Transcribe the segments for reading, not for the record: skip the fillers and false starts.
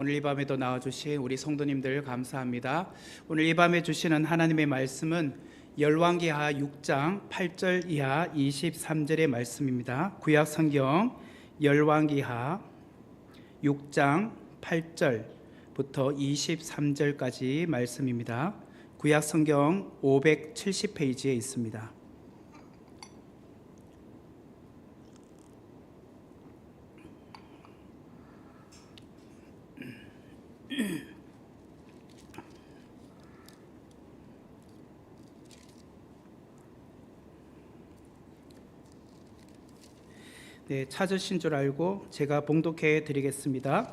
오늘 이 밤에도 나와주신 우리 성도님들 감사합니다. 오늘 이 밤에 주시는 하나님의 말씀은 열왕기하 6장 8절 이하 23절의 말씀입니다. 구약 성경 열왕기하 6장 8절부터 23절까지 말씀입니다. 구약 성경 570페이지에 있습니다. 네, 찾으신 줄 알고 제가 봉독해 드리겠습니다.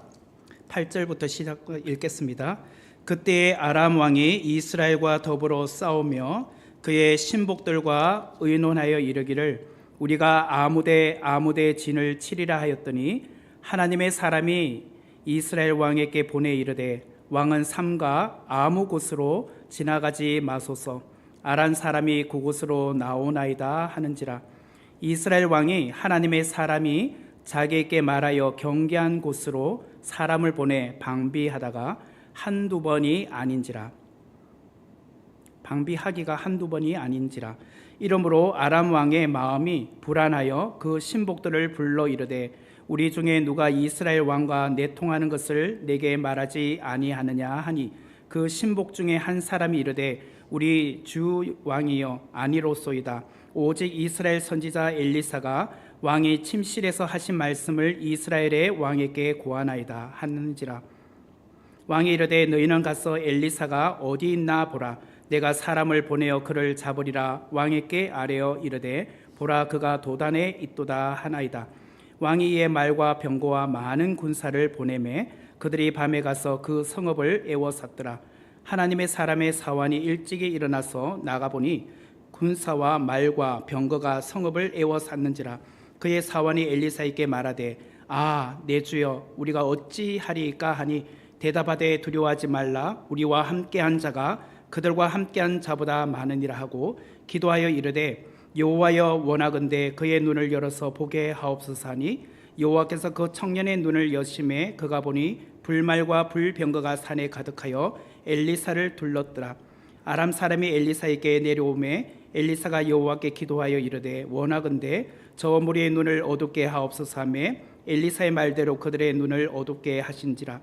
8절부터 시작 읽겠습니다. 그때에 아람 왕이 이스라엘과 더불어 싸우며 그의 신복들과 의논하여 이르기를 우리가 아무데 진을 치리라 하였더니 하나님의 사람이 이스라엘 왕에게 보내 이르되 왕은 삼가 아무 곳으로 지나가지 마소서 아란 사람이 그곳으로 나오나이다 하는지라. 이스라엘 왕이 하나님의 사람이 자기에게 말하여 경계한 곳으로 사람을 보내 방비하다가 한두 번이 아닌지라. 방비하기가 한두 번이 아닌지라. 이러므로 아람 왕의 마음이 불안하여 그 신복들을 불러 이르되 우리 중에 누가 이스라엘 왕과 내통하는 것을 내게 말하지 아니하느냐 하니 그 신복 중에 한 사람이 이르되 우리 주 왕이여 아니로소이다. 오직 이스라엘 선지자 엘리사가 왕이 침실에서 하신 말씀을 이스라엘의 왕에게 고하나이다 하는지라. 왕이 이르되 너희는 가서 엘리사가 어디 있나 보라. 내가 사람을 보내어 그를 잡으리라. 왕에게 아뢰어 이르되 보라 그가 도단에 있도다 하나이다. 왕이 이에 말과 병거와 많은 군사를 보내매 그들이 밤에 가서 그 성읍을 에워쌌더라. 하나님의 사람의 사환이 일찍이 일어나서 나가보니 군사와 말과 병거가 성읍을 에워쌌는지라. 그의 사환이 엘리사에게 말하되 내 주여 우리가 어찌하리까 하니 대답하되 두려워하지 말라. 우리와 함께한 자가 그들과 함께한 자보다 많으니라 하고 기도하여 이르되 여호와여 원하건대 그의 눈을 열어서 보게 하옵소서 하니 여호와께서 그 청년의 눈을 여심해 그가 보니 불말과 불병거가 산에 가득하여 엘리사를 둘렀더라. 아람 사람이 엘리사에게 내려오매 엘리사가 여호와께 기도하여 이르되 원하건대 저 무리의 눈을 어둡게 하옵소서 하매 엘리사의 말대로 그들의 눈을 어둡게 하신지라.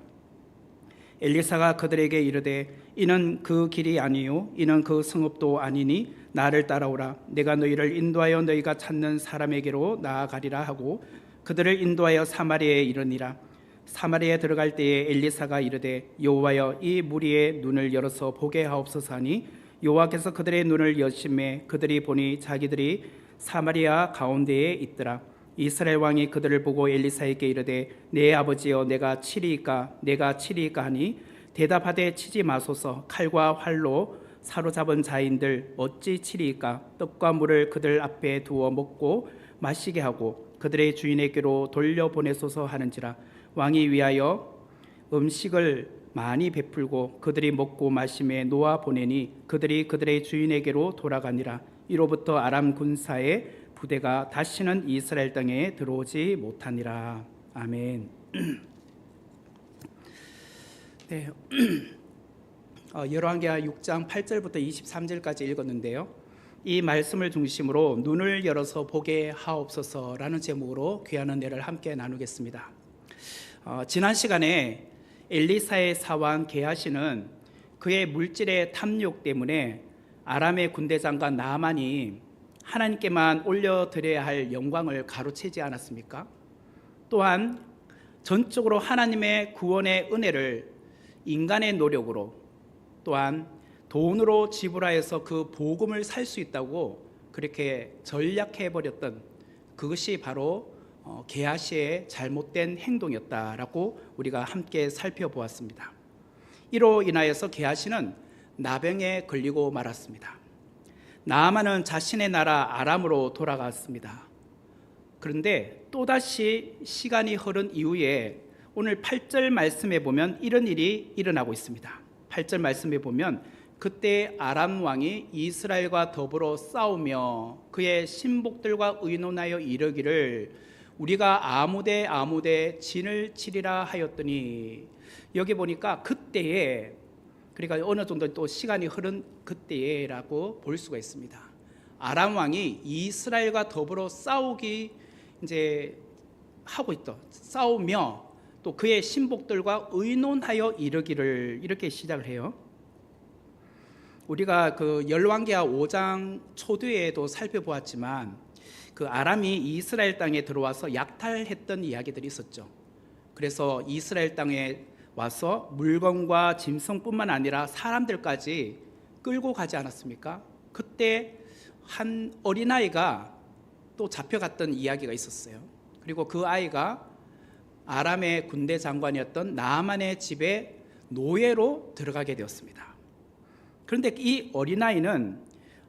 엘리사가 그들에게 이르되 이는 그 길이 아니요 이는 그 성읍도 아니니 나를 따라오라. 내가 너희를 인도하여 너희가 찾는 사람에게로 나아가리라 하고 그들을 인도하여 사마리아에 이르니라. 사마리아에 들어갈 때에 엘리사가 이르되 여호와여 이 무리의 눈을 열어서 보게 하옵소서 하니 여호와께서 그들의 눈을 여심해 그들이 보니 자기들이 사마리아 가운데에 있더라. 이스라엘 왕이 그들을 보고 엘리사에게 이르되 내 아버지여 내가 치리이까 하니 대답하되 치지 마소서. 칼과 활로 사로잡은 자인들 어찌 치리이까. 떡과 물을 그들 앞에 두어 먹고 마시게 하고 그들의 주인에게로 돌려보내소서 하는지라. 왕이 위하여 음식을 많이 베풀고 그들이 먹고 마심에 놓아 보내니 그들이 그들의 주인에게로 돌아가니라. 이로부터 아람 군사의 부대가 다시는 이스라엘 땅에 들어오지 못하니라. 아멘. 네, 열왕기하 6장 8절부터 23절까지 읽었는데요. 이 말씀을 중심으로 눈을 열어서 보게 하옵소서라는 제목으로 귀한 은혜를 함께 나누겠습니다. 지난 시간에 엘리사의 사환 게하시는 그의 물질의 탐욕 때문에 아람의 군대장관 나아만이 하나님께만 올려드려야 할 영광을 가로채지 않았습니까? 또한 전적으로 하나님의 구원의 은혜를 인간의 노력으로 또한 돈으로 지불하여서 그 복음을 살 수 있다고 그렇게 전략해버렸던 그것이 바로 게하시의 잘못된 행동이었다라고 우리가 함께 살펴보았습니다. 이로 인하여서 게하시는 나병에 걸리고 말았습니다. 나아만은 자신의 나라 아람으로 돌아갔습니다. 그런데 또다시 시간이 흐른 이후에 오늘 8절 말씀에 보면 이런 일이 일어나고 있습니다. 8절 말씀에 보면 그때 아람 왕이 이스라엘과 더불어 싸우며 그의 신복들과 의논하여 이르기를 우리가 아무데 진을 치리라 하였더니 여기 보니까 그때에, 그러니까 어느 정도 또 시간이 흐른 그때라고 볼 수가 있습니다. 아람 왕이 이스라엘과 더불어 싸우기 이제 하고 있다. 싸우며 또 그의 신복들과 의논하여 이르기를, 이렇게 시작을 해요. 우리가 그 열왕기하 5장 초두에도 살펴보았지만 그 아람이 이스라엘 땅에 들어와서 약탈했던 이야기들이 있었죠. 그래서 이스라엘 땅에 와서 물건과 짐승뿐만 아니라 사람들까지 끌고 가지 않았습니까? 그때 한 어린아이가 또 잡혀갔던 이야기가 있었어요. 그리고 그 아이가 아람의 군대 장관이었던 나아만의 집에 노예로 들어가게 되었습니다. 그런데 이 어린아이는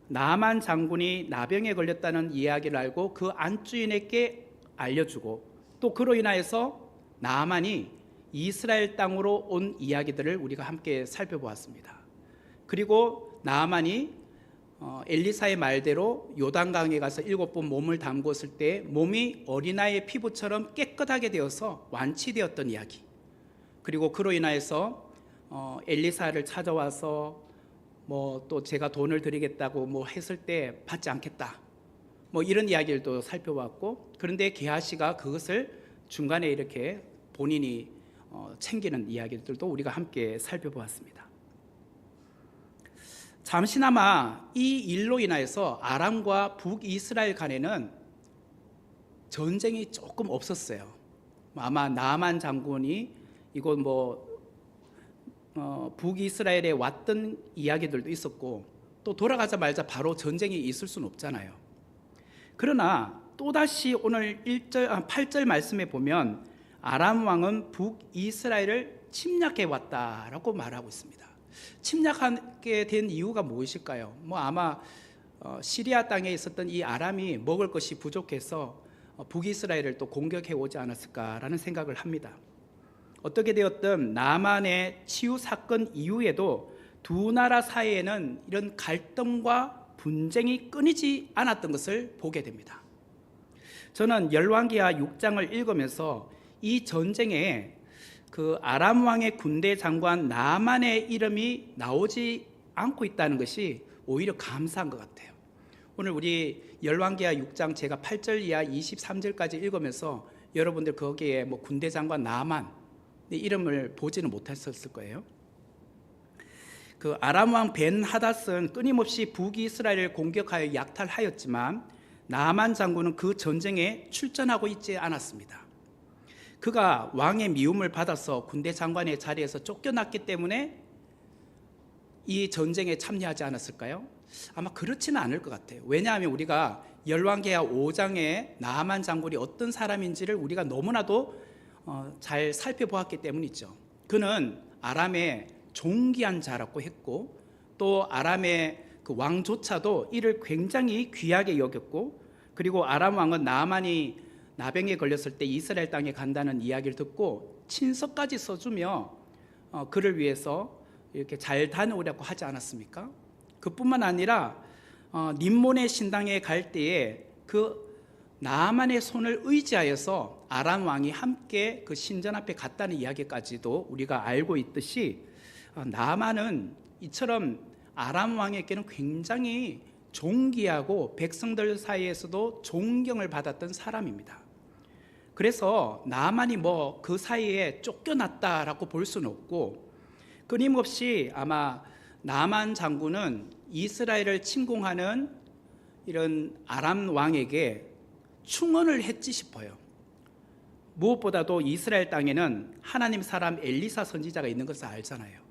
나아만 장군이 나병에 걸렸다는 이야기를 알고 그 안주인에게 알려주고, 또 그로 인하여서 나아만이 이스라엘 땅으로 온 이야기들을 우리가 함께 살펴보았습니다. 그리고 나아만이 엘리사의 말대로 요단강에 가서 7번 몸을 담궜을 때 몸이 어린아이의 피부처럼 깨끗하게 되어서 완치되었던 이야기, 그리고 그로 인하여서 엘리사를 찾아와서 뭐 또 제가 돈을 드리겠다고 뭐 했을 때 받지 않겠다, 뭐 이런 이야기를 살펴봤고, 그런데 게하시가 그것을 중간에 이렇게 본인이 챙기는 이야기들도 우리가 함께 살펴보았습니다. 잠시나마 이 일로 인하여서 아람과 북이스라엘 간에는 전쟁이 조금 없었어요. 아마 나아만 장군이 이곳 북이스라엘에 왔던 이야기들도 있었고, 또 돌아가자마자 바로 전쟁이 있을 수는 없잖아요. 그러나 또다시 오늘 8절 말씀에 보면 아람 왕은 북이스라엘을 침략해 왔다라고 말하고 있습니다. 침략하게 된 이유가 무엇일까요? 아마 시리아 땅에 있었던 이 아람이 먹을 것이 부족해서 북이스라엘을 또 공격해 오지 않았을까라는 생각을 합니다. 어떻게 되었든 나만의 치유 사건 이후에도 두 나라 사이에는 이런 갈등과 분쟁이 끊이지 않았던 것을 보게 됩니다. 저는 열왕기하 6장을 읽으면서 이 전쟁에 그 아람 왕의 군대 장관 나만의 이름이 나오지 않고 있다는 것이 오히려 감사한 것 같아요. 오늘 우리 열왕기하 6장 제가 8절 이하 23절까지 읽으면서 여러분들 거기에 군대 장관 나만 이름을 보지는 못했었을 거예요. 그 아람 왕 벤 하닷은 끊임없이 북이스라엘을 공격하여 약탈하였지만 나만 장군은 그 전쟁에 출전하고 있지 않았습니다. 그가 왕의 미움을 받아서 군대 장관의 자리에서 쫓겨났기 때문에 이 전쟁에 참여하지 않았을까요? 아마 그렇지는 않을 것 같아요. 왜냐하면 우리가 열왕기하 5장에 나아만 장군이 어떤 사람인지를 우리가 너무나도 잘 살펴보았기 때문이죠. 그는 아람의 존귀한 자라고 했고, 또 아람의 그 왕조차도 이를 굉장히 귀하게 여겼고, 그리고 아람 왕은 나아만이 나병에 걸렸을 때 이스라엘 땅에 간다는 이야기를 듣고 친서까지 써주며 그를 위해서 이렇게 잘 다녀오려고 하지 않았습니까? 그뿐만 아니라 림몬의 신당에 갈 때에 그 나아만의 손을 의지하여서 아람 왕이 함께 그 신전 앞에 갔다는 이야기까지도 우리가 알고 있듯이, 나아만은 이처럼 아람 왕에게는 굉장히 존귀하고 백성들 사이에서도 존경을 받았던 사람입니다. 그래서 나아만이 그 사이에 쫓겨났다라고 볼 수는 없고, 끊임없이 아마 나아만 장군은 이스라엘을 침공하는 이런 아람 왕에게 충언을 했지 싶어요. 무엇보다도 이스라엘 땅에는 하나님 사람 엘리사 선지자가 있는 것을 알잖아요.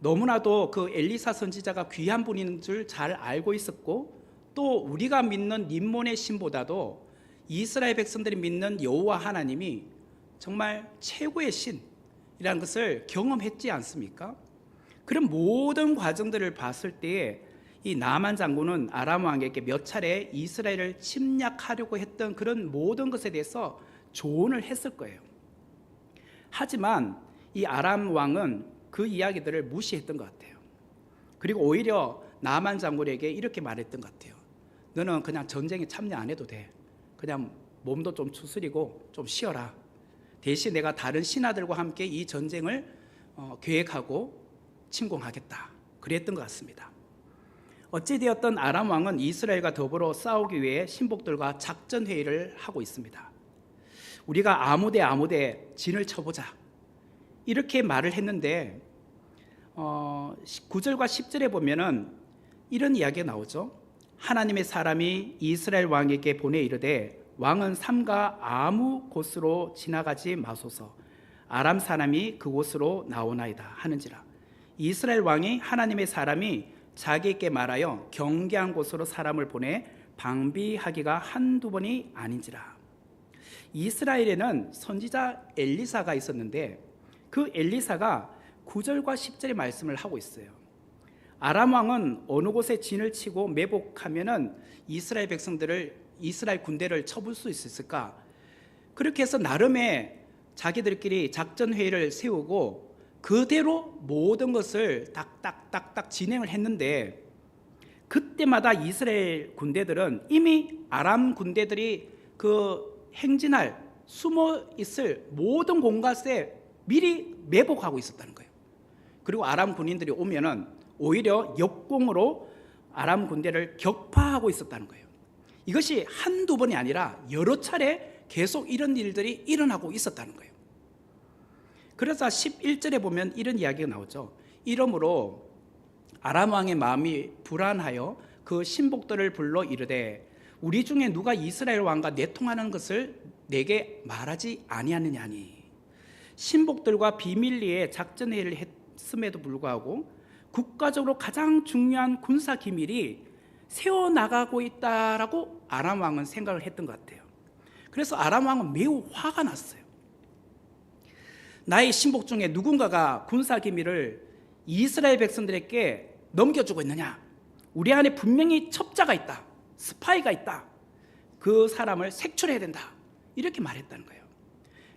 너무나도 그 엘리사 선지자가 귀한 분인 줄 잘 알고 있었고, 또 우리가 믿는 림몬의 신보다도 이스라엘 백성들이 믿는 여호와 하나님이 정말 최고의 신이라는 것을 경험했지 않습니까? 그런 모든 과정들을 봤을 때에 이 나아만 장군은 아람 왕에게 몇 차례 이스라엘을 침략하려고 했던 그런 모든 것에 대해서 조언을 했을 거예요. 하지만 이 아람 왕은 그 이야기들을 무시했던 것 같아요. 그리고 오히려 나아만 장군에게 이렇게 말했던 것 같아요. 너는 그냥 전쟁에 참여 안 해도 돼. 그냥 몸도 좀 추스리고 좀 쉬어라. 대신 내가 다른 신하들과 함께 이 전쟁을 계획하고 침공하겠다, 그랬던 것 같습니다. 어찌되었든 아람 왕은 이스라엘과 더불어 싸우기 위해 신복들과 작전 회의를 하고 있습니다. 우리가 아무데 진을 쳐보자, 이렇게 말을 했는데 9절과 10절에 보면은 이런 이야기가 나오죠. 하나님의 사람이 이스라엘 왕에게 보내 이르되 왕은 삼가 아무 곳으로 지나가지 마소서, 아람 사람이 그곳으로 나오나이다 하는지라. 이스라엘 왕이 하나님의 사람이 자기에게 말하여 경계한 곳으로 사람을 보내 방비하기가 한두 번이 아닌지라. 이스라엘에는 선지자 엘리사가 있었는데 그 엘리사가 9절과 10절의 말씀을 하고 있어요. 아람 왕은 어느 곳에 진을 치고 매복하면은 이스라엘 군대를 쳐볼 수 있을까? 그렇게 해서 나름의 자기들끼리 작전 회의를 세우고 그대로 모든 것을 딱딱딱딱 진행을 했는데, 그때마다 이스라엘 군대들은 이미 아람 군대들이 그 행진할 숨어 있을 모든 곳에 미리 매복하고 있었다는 거예요. 그리고 아람 군인들이 오면은 오히려 역공으로 아람 군대를 격파하고 있었다는 거예요. 이것이 한두 번이 아니라 여러 차례 계속 이런 일들이 일어나고 있었다는 거예요. 그래서 11절에 보면 이런 이야기가 나오죠. 이러므로 아람 왕의 마음이 불안하여 그 신복들을 불러 이르되 우리 중에 누가 이스라엘 왕과 내통하는 것을 내게 말하지 아니하느냐니. 신복들과 비밀리에 작전 회의를 했음에도 불구하고 국가적으로 가장 중요한 군사 기밀이 세워나가고 있다라고 아람 왕은 생각을 했던 것 같아요. 그래서 아람 왕은 매우 화가 났어요. 나의 신복 중에 누군가가 군사 기밀을 이스라엘 백성들에게 넘겨주고 있느냐? 우리 안에 분명히 첩자가 있다, 스파이가 있다. 그 사람을 색출해야 된다, 이렇게 말했다는 거예요.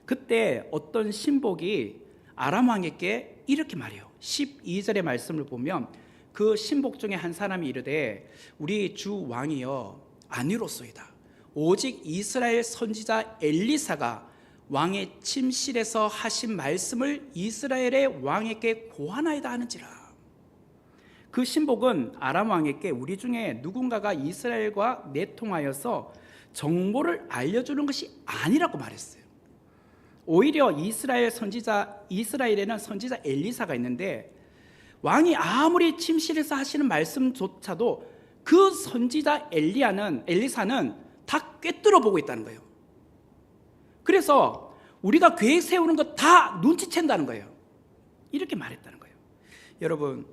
그때 어떤 신복이 아람 왕에게 이렇게 말해요. 12절의 말씀을 보면 그 신복 중에 한 사람이 이르되 우리 주 왕이여 아니로소이다. 오직 이스라엘 선지자 엘리사가 왕의 침실에서 하신 말씀을 이스라엘의 왕에게 고하나이다 하는지라. 그 신복은 아람 왕에게 우리 중에 누군가가 이스라엘과 내통하여서 정보를 알려주는 것이 아니라고 말했어요. 오히려 이스라엘에는 선지자 엘리사가 있는데 왕이 아무리 침실에서 하시는 말씀조차도 그 선지자 엘리사는 다 꿰뚫어 보고 있다는 거예요. 그래서 우리가 계획 세우는 거 다 눈치챈다는 거예요. 이렇게 말했다는 거예요. 여러분,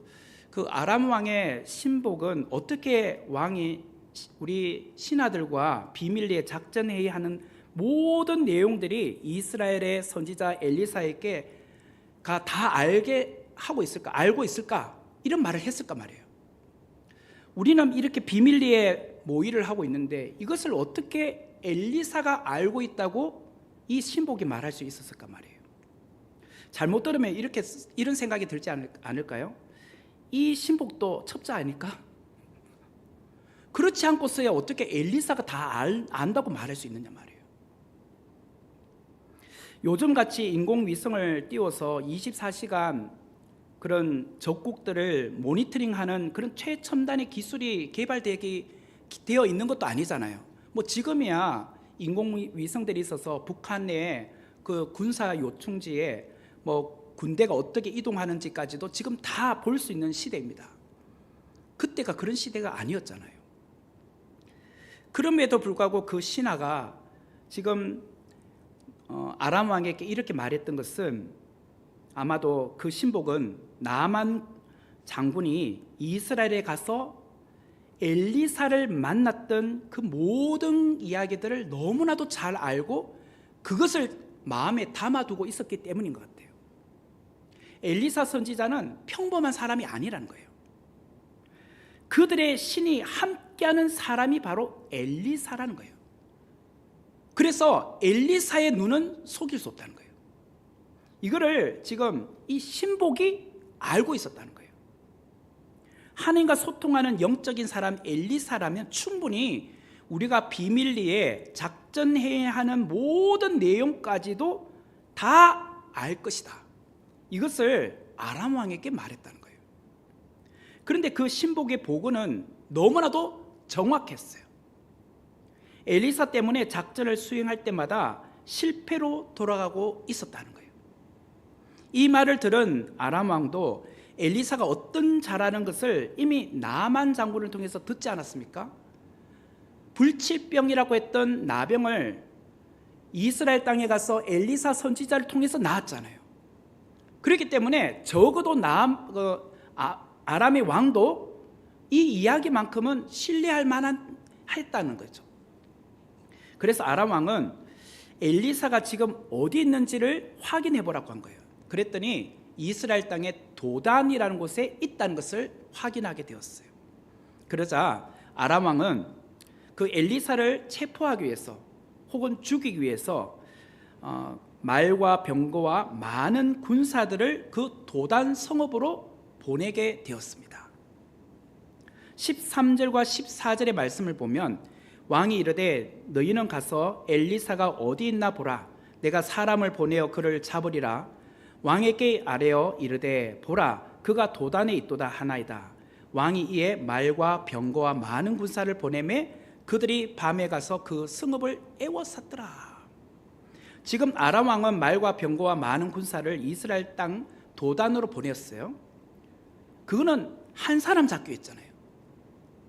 그 아람 왕의 신복은 어떻게 왕이 우리 신하들과 비밀리에 작전 회의하는 모든 내용들이 이스라엘의 선지자 엘리사에게 다 알고 있을까? 이런 말을 했을까 말이에요. 우리는 이렇게 비밀리에 모의를 하고 있는데 이것을 어떻게 엘리사가 알고 있다고 이 신복이 말할 수 있었을까 말이에요. 잘못 들으면 이런 생각이 들지 않을까요? 이 신복도 첩자 아닐까? 그렇지 않고서야 어떻게 엘리사가 다 안다고 말할 수 있느냐 말이에요. 요즘같이 인공위성을 띄워서 24시간 그런 적국들을 모니터링하는 그런 최첨단의 기술이 개발되어 있는 것도 아니잖아요. 뭐 지금이야 인공위성들이 있어서 북한 내 그 군사 요충지에 뭐 군대가 어떻게 이동하는지까지도 지금 다 볼 수 있는 시대입니다. 그때가 그런 시대가 아니었잖아요. 그럼에도 불구하고 그 신하가 지금 아람 왕에게 이렇게 말했던 것은 아마도 그 신복은 나만 장군이 이스라엘에 가서 엘리사를 만났던 그 모든 이야기들을 너무나도 잘 알고 그것을 마음에 담아두고 있었기 때문인 것 같아요. 엘리사 선지자는 평범한 사람이 아니라는 거예요. 그들의 신이 함께하는 사람이 바로 엘리사라는 거예요. 그래서 엘리사의 눈은 속일 수 없다는 거예요. 이거를 지금 이 신복이 알고 있었다는 거예요. 하나님과 소통하는 영적인 사람 엘리사라면 충분히 우리가 비밀리에 작전해야 하는 모든 내용까지도 다 알 것이다. 이것을 아람 왕에게 말했다는 거예요. 그런데 그 신복의 보고는 너무나도 정확했어요. 엘리사 때문에 작전을 수행할 때마다 실패로 돌아가고 있었다는 거예요. 이 말을 들은 아람 왕도 엘리사가 어떤 잘하는 것을 이미 나만 장군을 통해서 듣지 않았습니까? 불치병이라고 했던 나병을 이스라엘 땅에 가서 엘리사 선지자를 통해서 낳았잖아요. 그렇기 때문에 적어도 아람의 왕도 이 이야기만큼은 신뢰할 만한 했다는 거죠. 그래서 아람 왕은 엘리사가 지금 어디 있는지를 확인해 보라고 한 거예요. 그랬더니 이스라엘 땅에 도단이라는 곳에 있다는 것을 확인하게 되었어요. 그러자 아람 왕은 그 엘리사를 체포하기 위해서 혹은 죽이기 위해서 말과 병거와 많은 군사들을 그 도단 성읍으로 보내게 되었습니다. 13절과 14절의 말씀을 보면 왕이 이르되 너희는 가서 엘리사가 어디 있나 보라. 내가 사람을 보내어 그를 잡으리라. 왕에게 아뢰어 이르되 보라 그가 도단에 있도다 하나이다. 왕이 이에 말과 병거와 많은 군사를 보내매 그들이 밤에 가서 그 성읍을 에워쌌더라. 지금 아람 왕은 말과 병거와 많은 군사를 이스라엘 땅 도단으로 보냈어요. 그거는 한 사람 잡기 위했잖아요.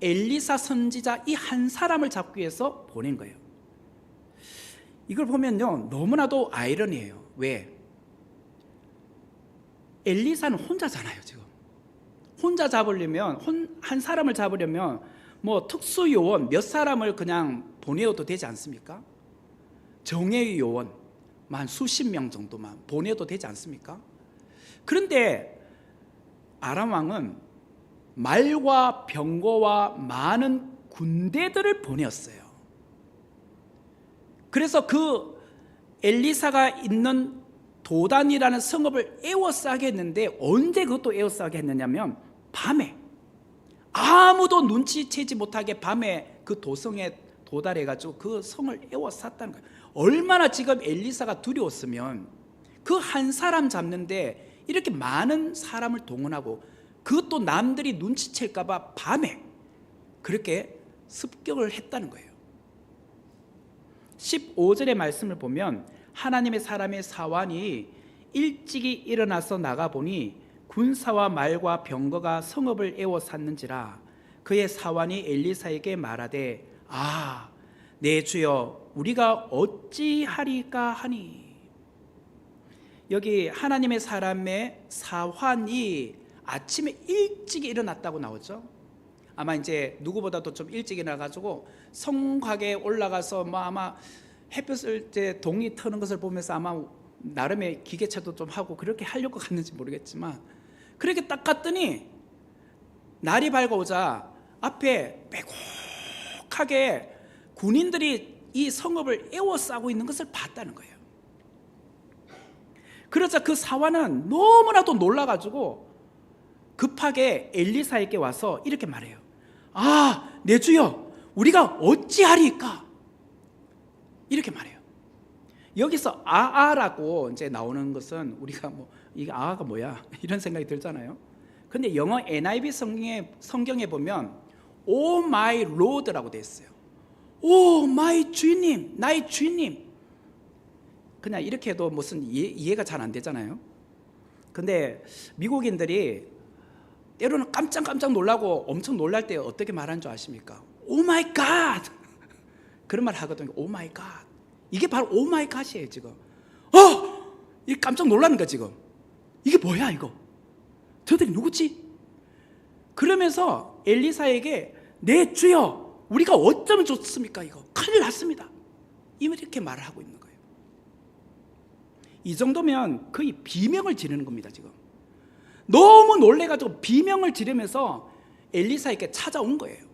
엘리사 선지자 이 한 사람을 잡기 위해서 보낸 거예요. 이걸 보면요 너무나도 아이러니해요. 왜? 엘리사는 혼자잖아요. 지금 혼자 잡으려면 한 사람을 잡으려면 뭐 특수 요원 몇 사람을 그냥 보내어도 되지 않습니까? 정예의 요원만 수십 명 정도만 보내어도 되지 않습니까? 그런데 아람 왕은 말과 병거와 많은 군대들을 보내었어요. 그래서 그 엘리사가 있는 도단이라는 성읍을 에워싸게 했는데 언제 그것도 에워싸게 했느냐면 밤에 아무도 눈치채지 못하게 밤에 그 도성에 도달해가지고 그 성을 에워쌌다는 거예요. 얼마나 지금 엘리사가 두려웠으면 그 한 사람 잡는데 이렇게 많은 사람을 동원하고 그것도 남들이 눈치챌까봐 밤에 그렇게 습격을 했다는 거예요. 15절의 말씀을 보면 하나님의 사람의 사환이 일찍이 일어나서 나가보니 군사와 말과 병거가 성읍을 에워쌌는지라. 그의 사환이 엘리사에게 말하되 내 주여 우리가 어찌하리까 하니. 여기 하나님의 사람의 사환이 아침에 일찍 일어났다고 나오죠. 아마 이제 누구보다도 좀 일찍 일어나가지고 성곽에 올라가서 아마 햇볕을 이제 동이 트는 것을 보면서 아마 나름의 기계차도 좀 하고 그렇게 하려고 갔는지 모르겠지만 그렇게 딱 갔더니 날이 밝아오자 앞에 빼곡하게 군인들이 이 성읍을 에워싸고 있는 것을 봤다는 거예요. 그러자 그 사환은 너무나도 놀라가지고 급하게 엘리사에게 와서 이렇게 말해요. 내 주여 우리가 어찌하리까? 이렇게 말해요. 여기서 아라고 이제 나오는 것은 우리가 이게 아가 뭐야 이런 생각이 들잖아요. 근데 영어 NIV 성경에 보면 Oh my Lord라고 되어 있어요. 오 마이 주인님, 나의 주인님. 그냥 이렇게 해도 무슨 이해가 잘 안 되잖아요. 근데 미국인들이 때로는 깜짝 놀라고 엄청 놀랄 때 어떻게 말하는 줄 아십니까? 오 마이 갓 그런 말 하거든요. 오 마이 갓. 이게 바로 오 마이 갓이에요 지금. 이 깜짝 놀라는 거야 지금. 이게 뭐야 이거? 저들이 누구지? 그러면서 엘리사에게 내 주여 우리가 어쩌면 좋습니까? 이거 큰일 났습니다. 이렇게 말을 하고 있는 거예요. 이 정도면 거의 비명을 지르는 겁니다 지금. 너무 놀래가지고 비명을 지르면서 엘리사에게 찾아온 거예요.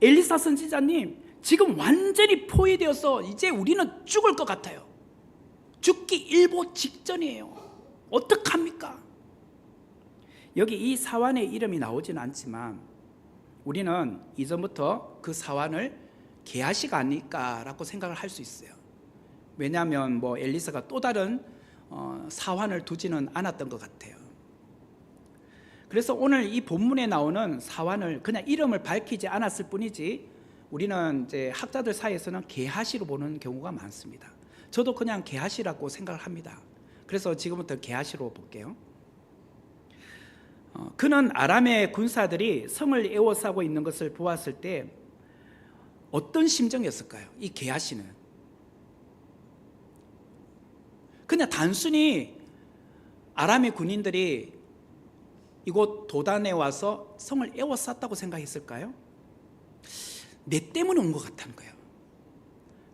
엘리사 선지자님 지금 완전히 포위되어서 이제 우리는 죽을 것 같아요. 죽기 일보 직전이에요. 어떡합니까? 여기 이 사환의 이름이 나오지는 않지만 우리는 이전부터 그 사환을 게하시가 아닐까라고 생각을 할 수 있어요. 왜냐하면 뭐 엘리사가 또 다른 사환을 두지는 않았던 것 같아요. 그래서 오늘 이 본문에 나오는 사환을 그냥 이름을 밝히지 않았을 뿐이지 우리는 이제 학자들 사이에서는 게하시로 보는 경우가 많습니다. 저도 그냥 게하시라고 생각을 합니다. 그래서 지금부터 게하시로 볼게요. 그는 아람의 군사들이 성을 에워싸고 있는 것을 보았을 때 어떤 심정이었을까요? 이 게하시는 그냥 단순히 아람의 군인들이 이곳 도단에 와서 성을 에워쌌다고 생각했을까요? 내 때문에 온 것 같다는 거예요.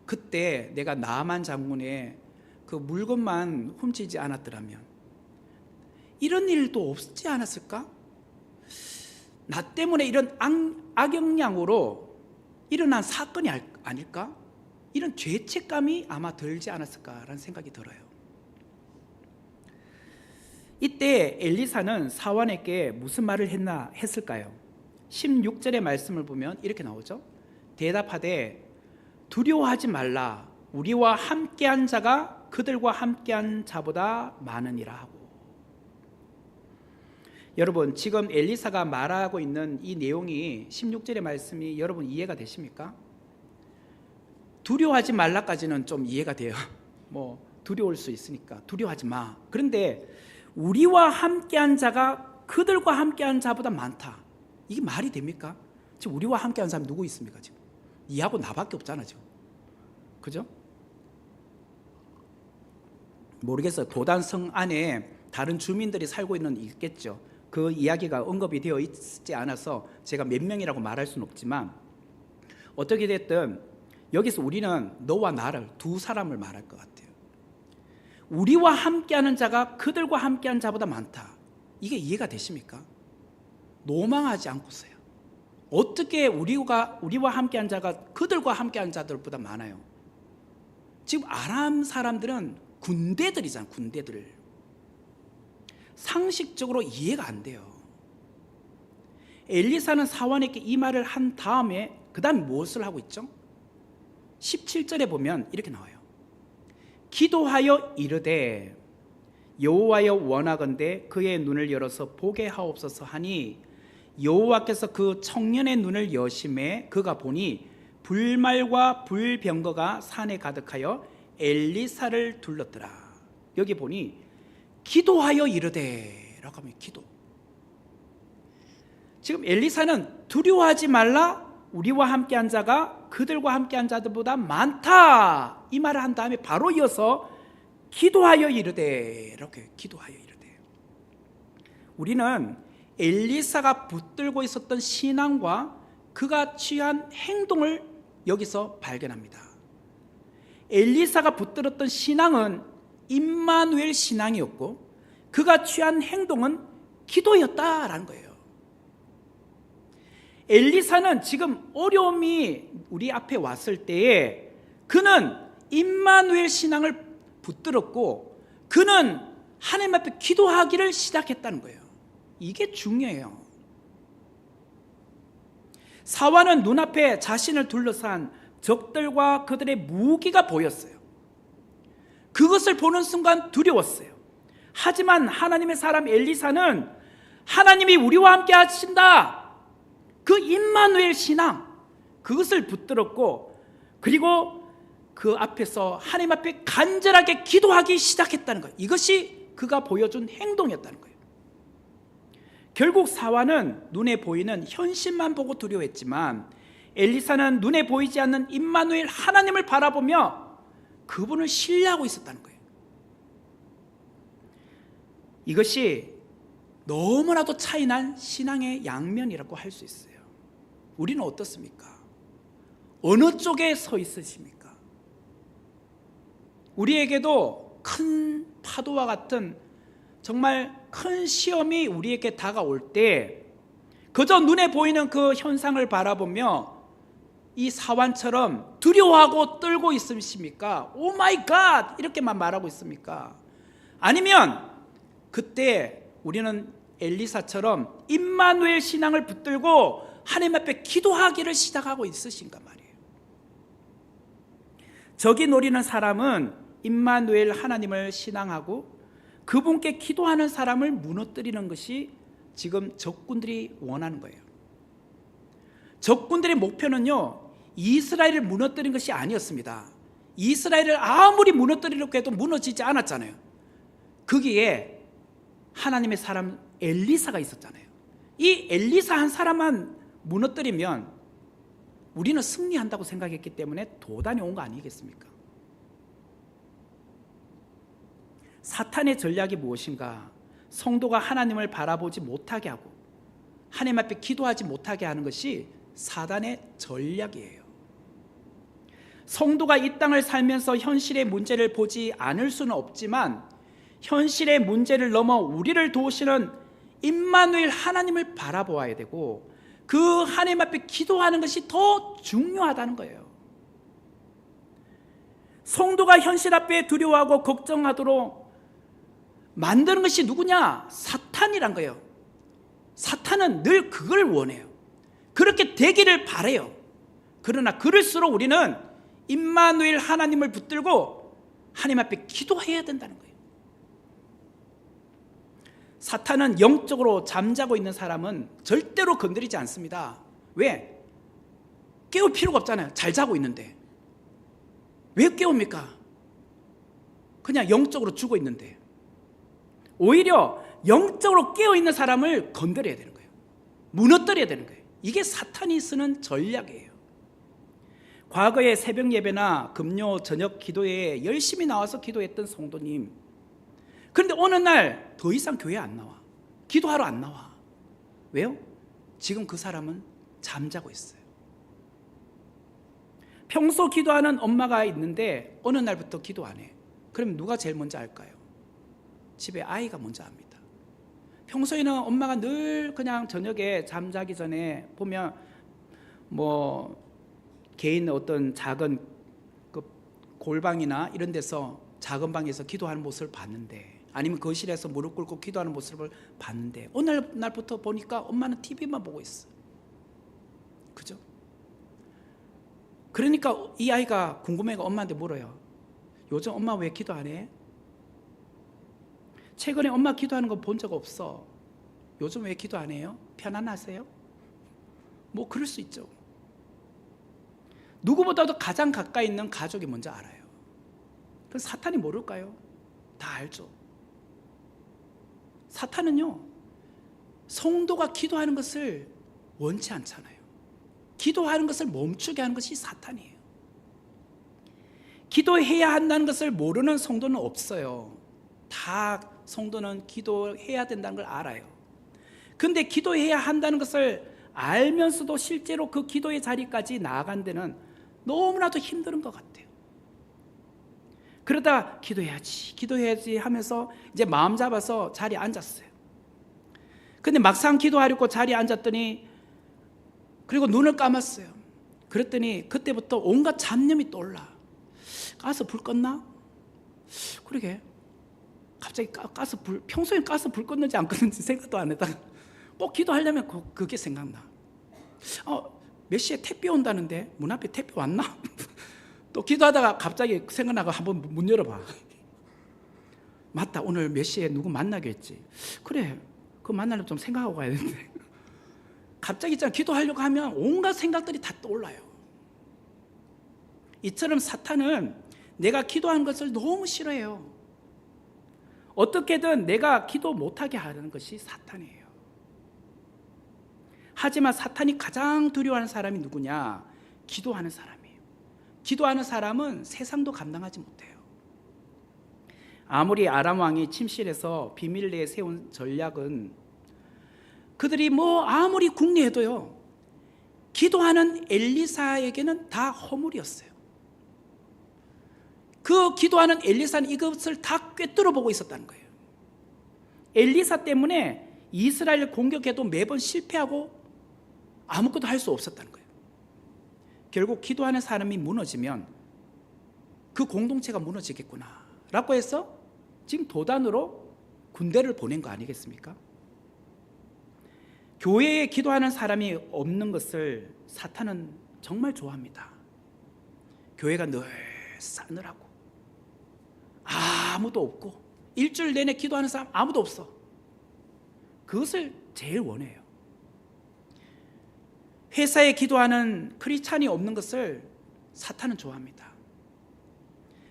그때 내가 나아만 장군의 그 물건만 훔치지 않았더라면 이런 일도 없지 않았을까? 나 때문에 이런 악영향으로 일어난 사건이 아닐까? 이런 죄책감이 아마 들지 않았을까라는 생각이 들어요. 이때 엘리사는 사환에게 무슨 말을 했을까요? 16절의 말씀을 보면 이렇게 나오죠. 대답하되 두려워하지 말라. 우리와 함께한 자가 그들과 함께한 자보다 많으니라 하고. 여러분, 지금 엘리사가 말하고 있는 이 내용이 16절의 말씀이 여러분 이해가 되십니까? 두려워하지 말라까지는 좀 이해가 돼요. 뭐 두려울 수 있으니까 두려워하지 마. 그런데 우리와 함께한 자가 그들과 함께한 자보다 많다. 이게 말이 됩니까? 지금 우리와 함께한 사람이 누구 있습니까? 지금 니하고 나밖에 없잖아 지금. 그죠? 모르겠어요. 도단성 안에 다른 주민들이 살고 있는 있겠죠. 그 이야기가 언급이 되어 있지 않아서 제가 몇 명이라고 말할 수는 없지만 어떻게 됐든 여기서 우리는 너와 나를 두 사람을 말할 것 같아요. 우리와 함께하는 자가 그들과 함께한 자보다 많다. 이게 이해가 되십니까? 노망하지 않고서요. 어떻게 우리와 함께한 자가 그들과 함께한 자들보다 많아요? 지금 아람 사람들은 군대들이잖아요. 군대들. 상식적으로 이해가 안 돼요. 엘리사는 사환에게 이 말을 한 다음에 그 다음 무엇을 하고 있죠? 17절에 보면 이렇게 나와요. 기도하여 이르되 여호와여 원하건대 그의 눈을 열어서 보게 하옵소서 하니 여호와께서 그 청년의 눈을 여심해 그가 보니 불말과 불병거가 산에 가득하여 엘리사를 둘렀더라. 여기 보니 기도하여 이르되 라고 하면 기도. 지금 엘리사는 두려워하지 말라. 우리와 함께한 자가 그들과 함께한 자들보다 많다. 이 말을 한 다음에 바로 이어서 기도하여 이르되 이렇게 기도하여 이르되. 우리는 엘리사가 붙들고 있었던 신앙과 그가 취한 행동을 여기서 발견합니다. 엘리사가 붙들었던 신앙은 임마누엘 신앙이었고 그가 취한 행동은 기도였다라는 거예요. 엘리사는 지금 어려움이 우리 앞에 왔을 때에 그는 임마누엘 신앙을 붙들었고 그는 하나님 앞에 기도하기를 시작했다는 거예요. 이게 중요해요. 사환은 눈앞에 자신을 둘러싼 적들과 그들의 무기가 보였어요. 그것을 보는 순간 두려웠어요. 하지만 하나님의 사람 엘리사는 하나님이 우리와 함께 하신다. 그 임마누엘 신앙 그것을 붙들었고 그리고 그 앞에서 하나님 앞에 간절하게 기도하기 시작했다는 거예요. 이것이 그가 보여준 행동이었다는 거예요. 결국 사환은 눈에 보이는 현실만 보고 두려워했지만 엘리사는 눈에 보이지 않는 임마누엘 하나님을 바라보며 그분을 신뢰하고 있었다는 거예요. 이것이 너무나도 차이난 신앙의 양면이라고 할 수 있어요. 우리는 어떻습니까? 어느 쪽에 서 있으십니까? 우리에게도 큰 파도와 같은 정말 큰 시험이 우리에게 다가올 때 그저 눈에 보이는 그 현상을 바라보며 이 사환처럼 두려워하고 떨고 있으십니까? 오 마이 갓 이렇게만 말하고 있습니까? 아니면 그때 우리는 엘리사처럼 임마누엘 신앙을 붙들고 하나님 앞에 기도하기를 시작하고 있으신가 말이에요. 적이 노리는 사람은 임마누엘 하나님을 신앙하고 그분께 기도하는 사람을 무너뜨리는 것이 지금 적군들이 원하는 거예요. 적군들의 목표는요, 이스라엘을 무너뜨리는 것이 아니었습니다. 이스라엘을 아무리 무너뜨리려고 해도 무너지지 않았잖아요. 거기에 하나님의 사람 엘리사가 있었잖아요. 이 엘리사 한 사람만 무너뜨리면 우리는 승리한다고 생각했기 때문에 도단이 온 거 아니겠습니까? 사탄의 전략이 무엇인가? 성도가 하나님을 바라보지 못하게 하고 하나님 앞에 기도하지 못하게 하는 것이 사단의 전략이에요. 성도가 이 땅을 살면서 현실의 문제를 보지 않을 수는 없지만 현실의 문제를 넘어 우리를 도우시는 임마누엘 하나님을 바라보아야 되고 그 하나님 앞에 기도하는 것이 더 중요하다는 거예요. 성도가 현실 앞에 두려워하고 걱정하도록 만드는 것이 누구냐? 사탄이란 거예요. 사탄은 늘 그걸 원해요. 그렇게 되기를 바라요. 그러나 그럴수록 우리는 임마누엘 하나님을 붙들고 하나님 앞에 기도해야 된다는 거예요. 사탄은 영적으로 잠자고 있는 사람은 절대로 건드리지 않습니다. 왜? 깨울 필요가 없잖아요. 잘 자고 있는데. 왜 깨웁니까? 그냥 영적으로 죽어 있는데. 오히려 영적으로 깨어있는 사람을 건드려야 되는 거예요. 무너뜨려야 되는 거예요. 이게 사탄이 쓰는 전략이에요. 과거에 새벽 예배나 금요 저녁 기도에 열심히 나와서 기도했던 성도님, 그런데 어느 날 더 이상 교회 안 나와. 기도하러 안 나와. 왜요? 지금 그 사람은 잠자고 있어요. 평소 기도하는 엄마가 있는데 어느 날부터 기도 안 해. 그럼 누가 제일 먼저 할까요? 집에 아이가 먼저 합니다. 평소에는 엄마가 늘 그냥 저녁에 잠자기 전에 보면 뭐 개인 어떤 작은 그 골방이나 이런 데서 작은 방에서 기도하는 모습을 봤는데, 아니면 거실에서 무릎 꿇고 기도하는 모습을 봤는데 어느 날부터 보니까 엄마는 TV만 보고 있어. 그죠? 그러니까 이 아이가 궁금해가 엄마한테 물어요. 요즘 엄마 왜 기도 안 해? 최근에 엄마 기도하는 거 본 적 없어. 요즘 왜 기도 안 해요? 편안하세요? 뭐 그럴 수 있죠. 누구보다도 가장 가까이 있는 가족이 먼저 알아요. 그래서 사탄이 모를까요? 다 알죠. 사탄은요, 성도가 기도하는 것을 원치 않잖아요. 기도하는 것을 멈추게 하는 것이 사탄이에요. 기도해야 한다는 것을 모르는 성도는 없어요. 다 성도는 기도해야 된다는 걸 알아요. 근데 기도해야 한다는 것을 알면서도 실제로 그 기도의 자리까지 나아간 데는 너무나도 힘든 것 같아요. 그러다 기도해야지 하면서 이제 마음 잡아서 자리에 앉았어요. 근데 막상 기도하려고 자리에 앉았더니, 그리고 눈을 감았어요. 그랬더니 그때부터 온갖 잡념이 떠올라. 가스 불 껐나? 그러게 갑자기 평소에 가스 불 껐는지 안 껐는지 생각도 안 했다가 꼭 기도하려면 그게 생각나. 몇 시에 택배 온다는데 문 앞에 택배 왔나? 또 기도하다가 갑자기 생각나고 한번 문 열어봐. 맞다, 오늘 몇 시에 누구 만나기로 했지. 그래, 그 만나려면 좀 생각하고 가야 되는데. 갑자기 있잖아, 기도하려고 하면 온갖 생각들이 다 떠올라요. 이처럼 사탄은 내가 기도하는 것을 너무 싫어해요. 어떻게든 내가 기도 못하게 하는 것이 사탄이에요. 하지만 사탄이 가장 두려워하는 사람이 누구냐? 기도하는 사람이에요. 기도하는 사람은 세상도 감당하지 못해요. 아무리 아람 왕이 침실에서 비밀을 내세운 전략은, 그들이 아무리 궁리해도요, 기도하는 엘리사에게는 다 허물이었어요. 그 기도하는 엘리사는 이것을 다 꿰뚫어 보고 있었다는 거예요. 엘리사 때문에 이스라엘을 공격해도 매번 실패하고 아무것도 할 수 없었다는 거예요. 결국 기도하는 사람이 무너지면 그 공동체가 무너지겠구나 라고 해서 지금 도단으로 군대를 보낸 거 아니겠습니까? 교회에 기도하는 사람이 없는 것을 사탄은 정말 좋아합니다. 교회가 늘 싸늘하고 아무도 없고 일주일 내내 기도하는 사람 아무도 없어. 그것을 제일 원해요. 회사에 기도하는 크리스찬이 없는 것을 사탄은 좋아합니다.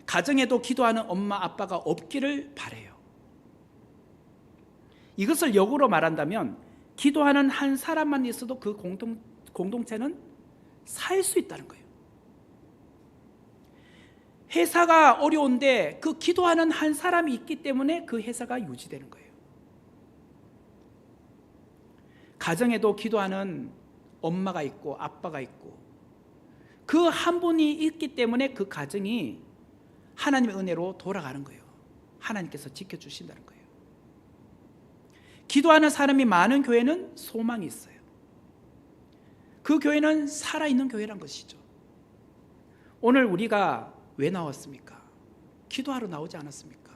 가정에도 기도하는 엄마 아빠가 없기를 바라요. 이것을 역으로 말한다면 기도하는 한 사람만 있어도 그 공동체는 살 수 있다는 거예요. 회사가 어려운데 그 기도하는 한 사람이 있기 때문에 그 회사가 유지되는 거예요. 가정에도 기도하는 엄마가 있고 아빠가 있고 그 한 분이 있기 때문에 그 가정이 하나님의 은혜로 돌아가는 거예요. 하나님께서 지켜주신다는 거예요. 기도하는 사람이 많은 교회는 소망이 있어요. 그 교회는 살아있는 교회란 것이죠. 오늘 우리가 왜 나왔습니까? 기도하러 나오지 않았습니까?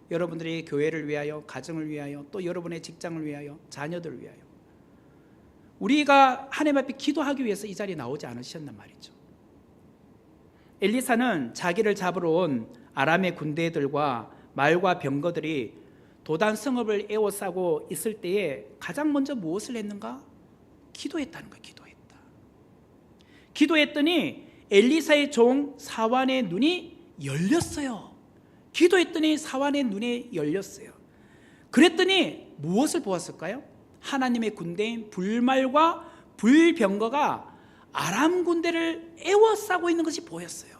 여러분들이 교회를 위하여, 가정을 위하여, 또 여러분의 직장을 위하여, 자녀들을 위하여 우리가 하나님 앞에 기도하기 위해서 이 자리에 나오지 않으셨단 말이죠. 엘리사는 자기를 잡으러 온 아람의 군대들과 말과 병거들이 도단 성읍을 에워싸고 있을 때에 가장 먼저 무엇을 했는가? 기도했다는 거예요. 기도했더니 엘리사의 종 사완의 눈이 열렸어요. 기도했더니 사완의 눈이 열렸어요. 그랬더니 무엇을 보았을까요? 하나님의 군대인 불말과 불병거가 아람 군대를 에워싸고 있는 것이 보였어요.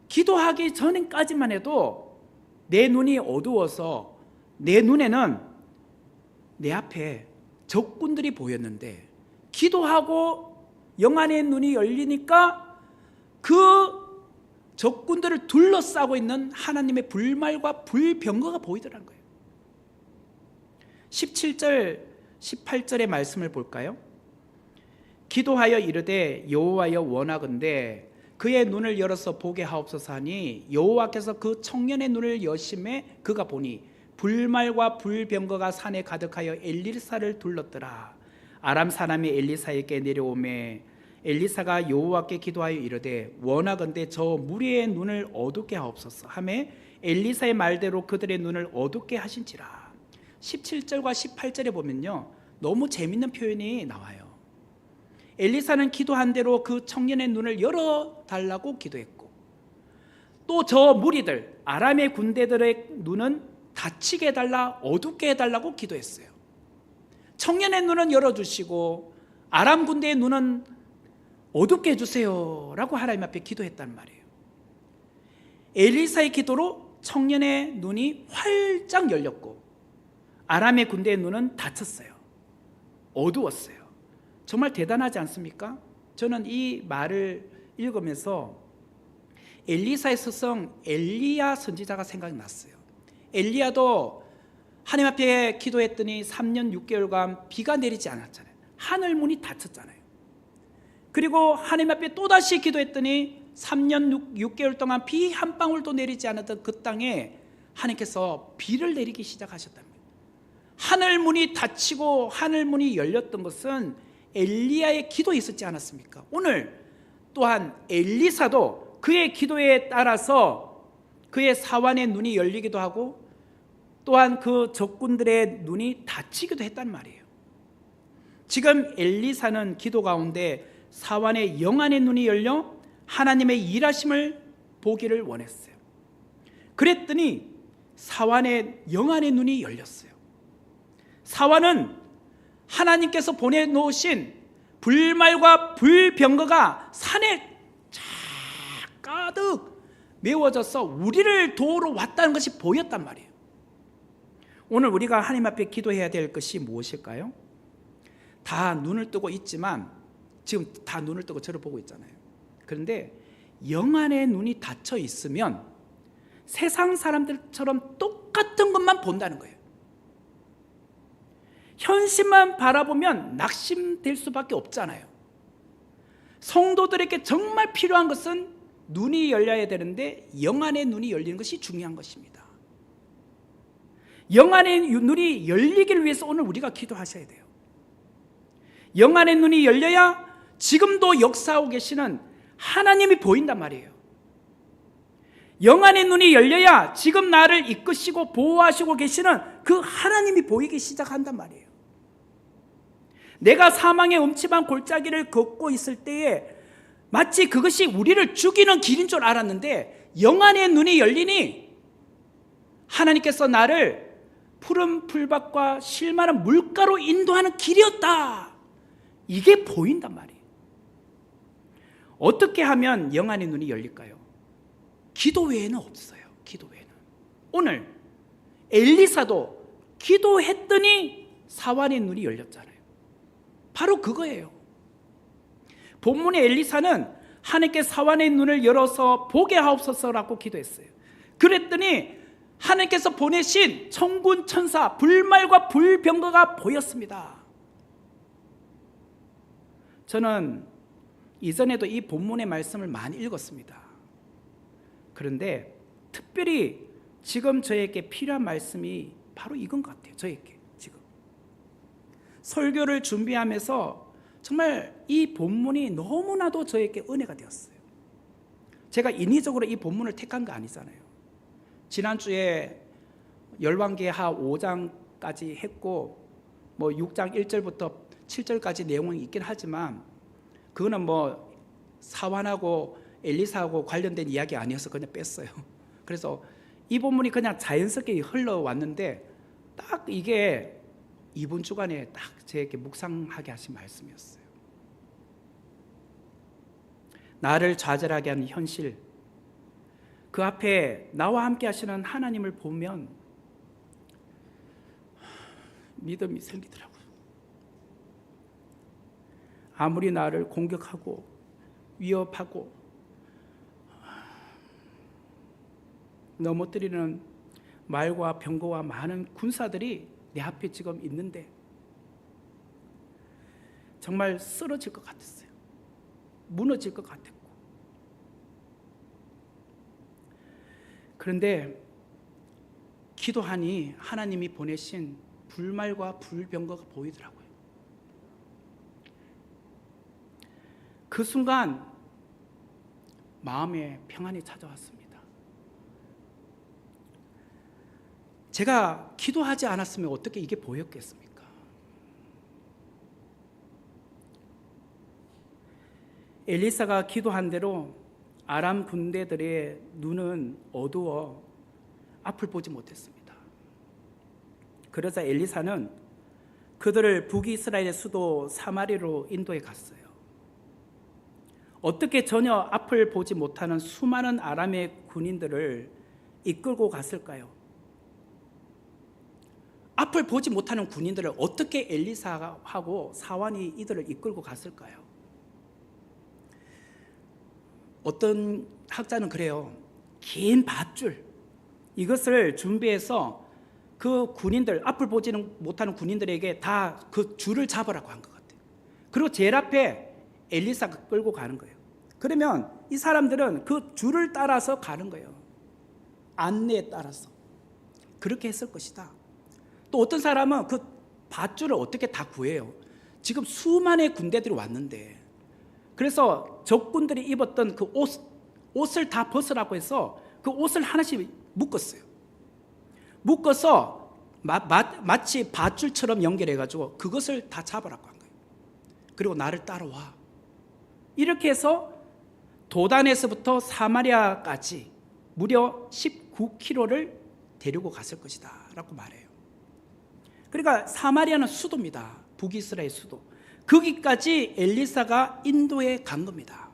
기도하기 전까지만 해도 내 눈이 어두워서 내 눈에는 내 앞에 적군들이 보였는데 기도하고 영안의 눈이 열리니까 그 적군들을 둘러싸고 있는 하나님의 불말과 불병거가 보이더라는 거예요. 17절 18절의 말씀을 볼까요? 기도하여 이르되 여호와여 원하건대 그의 눈을 열어서 보게 하옵소서 하니 여호와께서 그 청년의 눈을 여심해 그가 보니 불말과 불병거가 산에 가득하여 엘리사를 둘렀더라. 아람 사람이 엘리사에게 내려오매 엘리사가 여호와께 기도하여 이르되 원하건대 저 무리의 눈을 어둡게 하옵소서 하매 엘리사의 말대로 그들의 눈을 어둡게 하신지라. 17절과 18절에 보면요 너무 재밌는 표현이 나와요. 엘리사는 기도한 대로 그 청년의 눈을 열어달라고 기도했고 또 저 무리들 아람의 군대들의 눈은 닫히게 해달라 어둡게 해달라고 기도했어요. 청년의 눈은 열어주시고 아람 군대의 눈은 어둡게 해주세요 라고 하나님 앞에 기도했단 말이에요. 엘리사의 기도로 청년의 눈이 활짝 열렸고 아람의 군대의 눈은 닫혔어요. 어두웠어요. 정말 대단하지 않습니까? 저는 이 말을 읽으면서 엘리사의 스승 엘리야 선지자가 생각났어요. 엘리야도 하나님 앞에 기도했더니 3년 6개월간 비가 내리지 않았잖아요. 하늘 문이 닫혔잖아요. 그리고 하나님 앞에 또다시 기도했더니 3년 6개월 동안 비 한 방울도 내리지 않았던 그 땅에 하나님께서 비를 내리기 시작하셨답니다. 하늘 문이 닫히고 하늘 문이 열렸던 것은 엘리야의 기도에 있었지 않았습니까? 오늘 또한 엘리사도 그의 기도에 따라서 그의 사완의 눈이 열리기도 하고 또한 그 적군들의 눈이 닫히기도 했단 말이에요. 지금 엘리사는 기도 가운데 사완의 영안의 눈이 열려 하나님의 일하심을 보기를 원했어요. 그랬더니 사완의 영안의 눈이 열렸어요. 사완은 하나님께서 보내놓으신 불말과 불병거가 산에 쫙 가득 메워져서 우리를 도우러 왔다는 것이 보였단 말이에요. 오늘 우리가 하나님 앞에 기도해야 될 것이 무엇일까요? 다 눈을 뜨고 있지만 지금 다 눈을 뜨고 저를 보고 있잖아요. 그런데 영안의 눈이 닫혀 있으면 세상 사람들처럼 똑같은 것만 본다는 거예요. 현실만 바라보면 낙심될 수밖에 없잖아요. 성도들에게 정말 필요한 것은 눈이 열려야 되는데 영안의 눈이 열리는 것이 중요한 것입니다. 영안의 눈이 열리기를 위해서 오늘 우리가 기도하셔야 돼요. 영안의 눈이 열려야 지금도 역사하고 계시는 하나님이 보인단 말이에요. 영안의 눈이 열려야 지금 나를 이끄시고 보호하시고 계시는 그 하나님이 보이기 시작한단 말이에요. 내가 사망의 음침한 골짜기를 걷고 있을 때에 마치 그것이 우리를 죽이는 길인 줄 알았는데 영안의 눈이 열리니 하나님께서 나를 푸른 풀밭과 실만한 물가로 인도하는 길이었다. 이게 보인단 말이에요. 어떻게 하면 영안의 눈이 열릴까요? 기도 외에는 없어요. 기도 외에는. 오늘 엘리사도 기도했더니 사환의 눈이 열렸잖아요. 바로 그거예요. 본문의 엘리사는 하나님께 사환의 눈을 열어서 보게 하옵소서라고 기도했어요. 그랬더니 하나님께서 보내신 천군 천사 불말과 불병거가 보였습니다. 저는 이전에도 이 본문의 말씀을 많이 읽었습니다. 그런데 특별히 지금 저에게 필요한 말씀이 바로 이건 것 같아요. 저에게 지금 설교를 준비하면서 정말 이 본문이 너무나도 저에게 은혜가 되었어요. 제가 인위적으로 이 본문을 택한 거 아니잖아요. 지난주에 열왕기하 5장까지 했고 6장 1절부터 7절까지 내용이 있긴 하지만 그거는 사환하고 엘리사하고 관련된 이야기 아니어서 그냥 뺐어요. 그래서 이 본문이 그냥 자연스럽게 흘러왔는데 딱 이게 이번 주간에 딱 저에게 묵상하게 하신 말씀이었어요. 나를 좌절하게 하는 현실, 그 앞에 나와 함께 하시는 하나님을 보면 믿음이 생기더라고요. 아무리 나를 공격하고 위협하고 넘어뜨리는 말과 병거와 많은 군사들이 내 앞에 지금 있는데 정말 쓰러질 것 같았어요. 무너질 것 같았고. 그런데 기도하니 하나님이 보내신 불말과 불병거가 보이더라고요. 그 순간 마음에 평안이 찾아왔습니다. 제가 기도하지 않았으면 어떻게 이게 보였겠습니까? 엘리사가 기도한 대로 아람 군대들의 눈은 어두워 앞을 보지 못했습니다. 그러자 엘리사는 그들을 북이스라엘의 수도 사마리로 인도해 갔어요. 어떻게 전혀 앞을 보지 못하는 수많은 아람의 군인들을 이끌고 갔을까요? 앞을 보지 못하는 군인들을 어떻게 엘리사하고 사환이 이들을 이끌고 갔을까요? 어떤 학자는 그래요. 긴 밧줄, 이것을 준비해서 그 군인들, 앞을 보지 못하는 군인들에게 다 그 줄을 잡으라고 한 것 같아요. 그리고 제일 앞에 엘리사가 끌고 가는 거예요. 그러면 이 사람들은 그 줄을 따라서 가는 거예요. 안내에 따라서. 그렇게 했을 것이다. 또 어떤 사람은 그 밧줄을 어떻게 다 구해요? 지금 수많은 군대들이 왔는데, 그래서 적군들이 입었던 그 옷을 다 벗으라고 해서 그 옷을 하나씩 묶었어요. 묶어서 마치 밧줄처럼 연결해가지고 그것을 다 잡으라고 한 거예요. 그리고 나를 따라와. 이렇게 해서 도단에서부터 사마리아까지 무려 19km를 데리고 갔을 것이다 라고 말해요. 그러니까 사마리아는 수도입니다. 북이스라엘 수도. 거기까지 엘리사가 인도해 간 겁니다.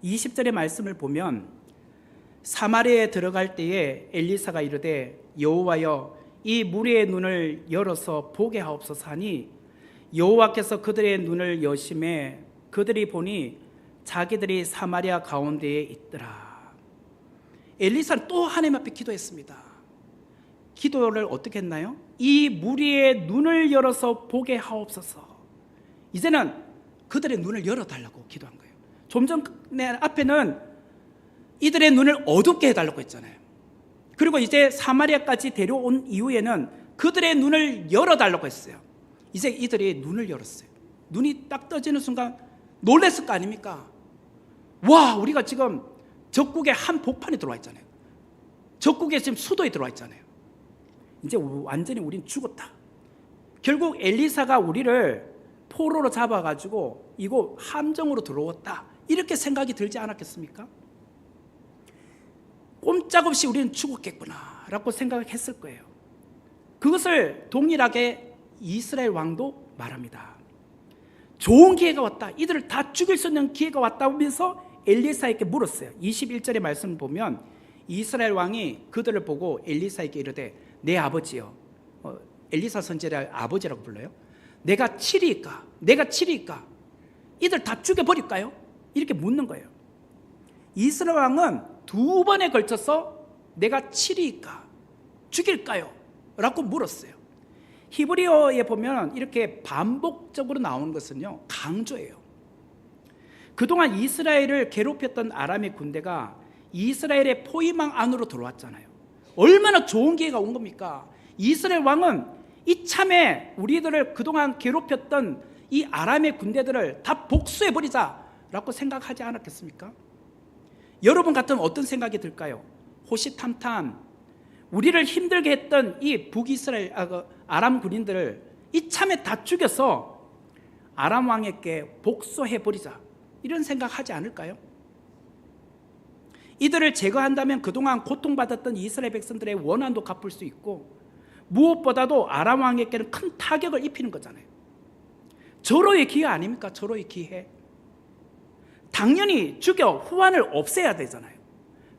20절의 말씀을 보면 사마리아에 들어갈 때에 엘리사가 이르되 여호와여 이 무리의 눈을 열어서 보게 하옵소서 하니 여호와께서 그들의 눈을 여심해 그들이 보니 자기들이 사마리아 가운데에 있더라. 엘리사는 또 하나님 앞에 기도했습니다. 기도를 어떻게 했나요? 이 무리의 눈을 열어서 보게 하옵소서. 이제는 그들의 눈을 열어달라고 기도한 거예요. 좀 전에 앞에는 이들의 눈을 어둡게 해달라고 했잖아요. 그리고 이제 사마리아까지 데려온 이후에는 그들의 눈을 열어달라고 했어요. 이제 이들이 눈을 열었어요. 눈이 딱 떠지는 순간 놀랬을 거 아닙니까? 와, 우리가 지금 적국의 한 복판에 들어와 있잖아요. 적국의 지금 수도에 들어와 있잖아요. 이제 완전히 우린 죽었다. 결국 엘리사가 우리를 포로로 잡아가지고 이거 함정으로 들어왔다, 이렇게 생각이 들지 않았겠습니까? 꼼짝없이 우리는 죽었겠구나 라고 생각했을 거예요. 그것을 동일하게 이스라엘 왕도 말합니다. 좋은 기회가 왔다, 이들을 다 죽일 수 있는 기회가 왔다 하면서 엘리사에게 물었어요. 21절의 말씀을 보면 이스라엘 왕이 그들을 보고 엘리사에게 이르되 내 아버지여, 엘리사 선지자를 아버지라고 불러요. 내가 치리이까? 내가 치리이까? 이들 다 죽여버릴까요? 이렇게 묻는 거예요. 이스라엘 왕은 두 번에 걸쳐서 내가 치리이까? 죽일까요? 라고 물었어요. 히브리어에 보면 이렇게 반복적으로 나오는 것은요, 강조예요. 그동안 이스라엘을 괴롭혔던 아람의 군대가 이스라엘의 포위망 안으로 들어왔잖아요. 얼마나 좋은 기회가 온 겁니까? 이스라엘 왕은 이참에 우리들을 그동안 괴롭혔던 이 아람의 군대들을 다 복수해버리자라고 생각하지 않았겠습니까? 여러분 같으면 어떤 생각이 들까요? 호시탐탐 우리를 힘들게 했던 이 북이스라엘 아람 군인들을 이참에 다 죽여서 아람 왕에게 복수해버리자, 이런 생각하지 않을까요? 이들을 제거한다면 그동안 고통받았던 이스라엘 백성들의 원한도 갚을 수 있고, 무엇보다도 아람 왕에게는 큰 타격을 입히는 거잖아요. 절호의 기회 아닙니까? 절호의 기회. 당연히 죽여 후환을 없애야 되잖아요.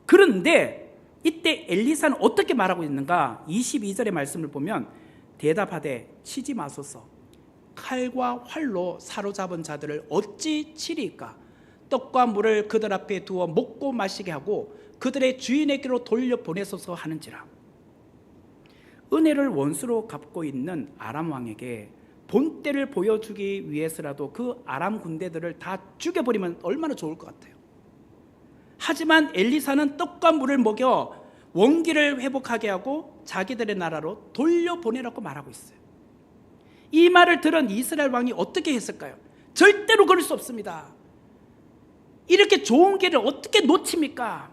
그런데 이때 엘리사는 어떻게 말하고 있는가? 22절의 말씀을 보면 대답하되 치지 마소서. 칼과 활로 사로잡은 자들을 어찌 치리까? 떡과 물을 그들 앞에 두어 먹고 마시게 하고 그들의 주인에게로 돌려보내소서 하는지라. 은혜를 원수로 갚고 있는 아람 왕에게 본때를 보여주기 위해서라도 그 아람 군대들을 다 죽여버리면 얼마나 좋을 것 같아요. 하지만 엘리사는 떡과 물을 먹여 원기를 회복하게 하고 자기들의 나라로 돌려보내라고 말하고 있어요. 이 말을 들은 이스라엘 왕이 어떻게 했을까요? 절대로 그럴 수 없습니다. 이렇게 좋은 기회를 어떻게 놓칩니까?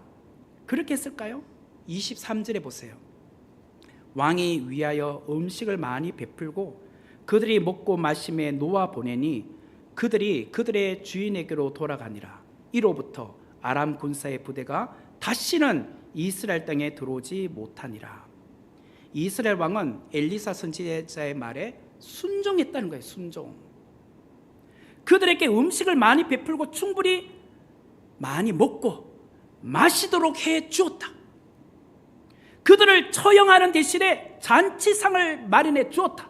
그렇게 했을까요? 23절에 보세요. 왕이 위하여 음식을 많이 베풀고 그들이 먹고 마심에 놓아 보내니 그들이 그들의 주인에게로 돌아가니라. 이로부터 아람 군사의 부대가 다시는 이스라엘 땅에 들어오지 못하니라. 이스라엘 왕은 엘리사 선지자의 말에 순종했다는 거예요. 순종. 그들에게 음식을 많이 베풀고 충분히 많이 먹고 마시도록 해 주었다. 그들을 처형하는 대신에 잔치상을 마련해 주었다,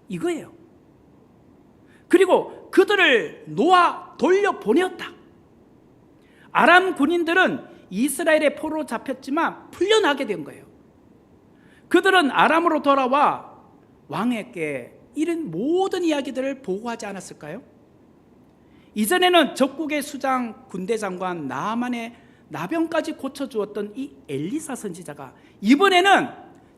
이거예요. 그리고 그들을 놓아 돌려보내었다. 아람 군인들은 이스라엘의 포로로 잡혔지만 풀려나게 된 거예요. 그들은 아람으로 돌아와 왕에게 이런 모든 이야기들을 보고하지 않았을까요? 이전에는 적국의 수장 군대 장관 나아만의 나병까지 고쳐주었던 이 엘리사 선지자가 이번에는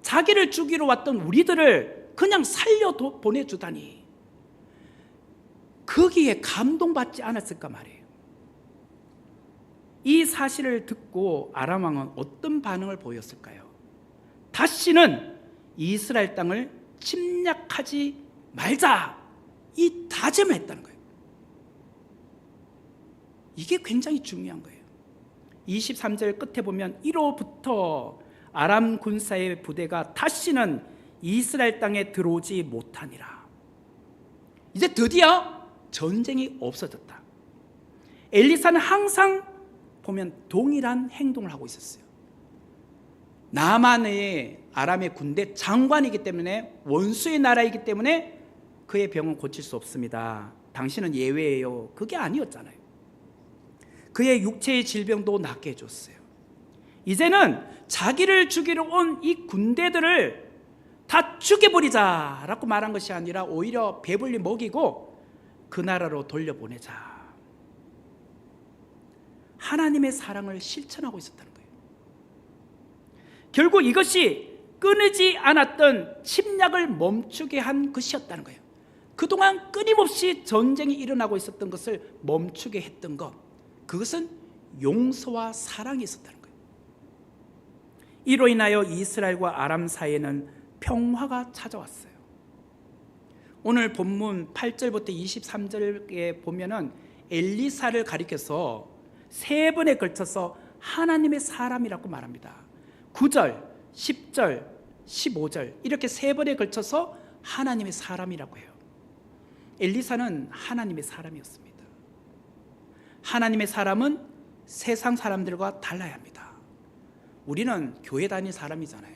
자기를 죽이러 왔던 우리들을 그냥 살려 보내주다니, 거기에 감동받지 않았을까 말이에요. 이 사실을 듣고 아람 왕은 어떤 반응을 보였을까요? 다시는 이스라엘 땅을 침략하지 말자, 이 다짐을 했다는 거예요. 이게 굉장히 중요한 거예요. 23절 끝에 보면 이로부터 아람 군사의 부대가 다시는 이스라엘 땅에 들어오지 못하니라. 이제 드디어 전쟁이 없어졌다. 엘리사는 항상 보면 동일한 행동을 하고 있었어요. 나아만의 아람의 군대 장관이기 때문에, 원수의 나라이기 때문에 그의 병은 고칠 수 없습니다. 당신은 예외예요. 그게 아니었잖아요. 그의 육체의 질병도 낫게 해줬어요. 이제는 자기를 죽이러 온 이 군대들을 다 죽여버리자라고 말한 것이 아니라 오히려 배불리 먹이고 그 나라로 돌려보내자. 하나님의 사랑을 실천하고 있었다는 거예요. 결국 이것이 끊이지 않았던 침략을 멈추게 한 것이었다는 거예요. 그동안 끊임없이 전쟁이 일어나고 있었던 것을 멈추게 했던 것, 그것은 용서와 사랑이 있었다는 거예요. 이로 인하여 이스라엘과 아람 사이에는 평화가 찾아왔어요. 오늘 본문 8절부터 23절에 보면은 엘리사를 가리켜서 세 번에 걸쳐서 하나님의 사람이라고 말합니다. 9절, 10절, 15절 이렇게 세 번에 걸쳐서 하나님의 사람이라고 해요. 엘리사는 하나님의 사람이었습니다. 하나님의 사람은 세상 사람들과 달라야 합니다. 우리는 교회 다니는 사람이잖아요.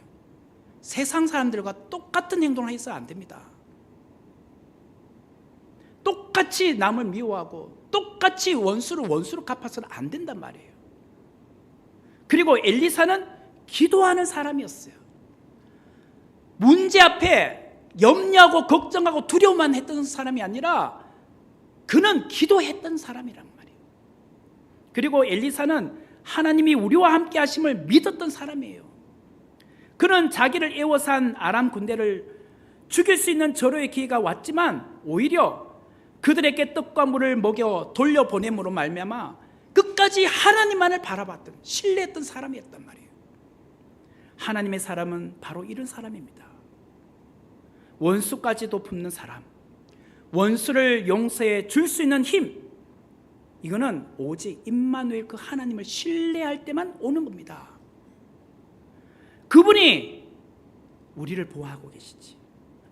세상 사람들과 똑같은 행동을 해서 안 됩니다. 똑같이 남을 미워하고 똑같이 원수를 원수로 갚아서는 안 된단 말이에요. 그리고 엘리사는 기도하는 사람이었어요. 문제 앞에 염려하고 걱정하고 두려워만 했던 사람이 아니라 그는 기도했던 사람이란 말이에요. 그리고 엘리사는 하나님이 우리와 함께 하심을 믿었던 사람이에요. 그는 자기를 애워싼 아람 군대를 죽일 수 있는 절호의 기회가 왔지만 오히려 그들에게 떡과 물을 먹여 돌려보냄으로 말미암아 끝까지 하나님만을 바라봤던, 신뢰했던 사람이었단 말이에요. 하나님의 사람은 바로 이런 사람입니다. 원수까지도 품는 사람, 원수를 용서해 줄 수 있는 힘, 이거는 오직 임마누엘 그 하나님을 신뢰할 때만 오는 겁니다. 그분이 우리를 보호하고 계시지.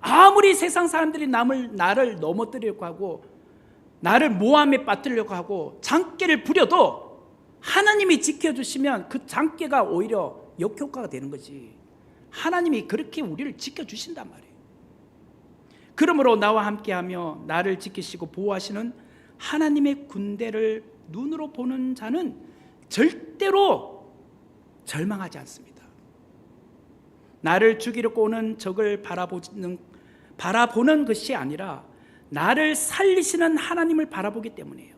아무리 세상 사람들이 나를 넘어뜨리려고 하고 나를 모함에 빠뜨리려고 하고 장깨를 부려도 하나님이 지켜주시면 그 장깨가 오히려 역효과가 되는 거지. 하나님이 그렇게 우리를 지켜주신단 말이에요. 그러므로 나와 함께하며 나를 지키시고 보호하시는 하나님의 군대를 눈으로 보는 자는 절대로 절망하지 않습니다. 나를 죽이려고 오는 적을 바라보는 것이 아니라 나를 살리시는 하나님을 바라보기 때문이에요.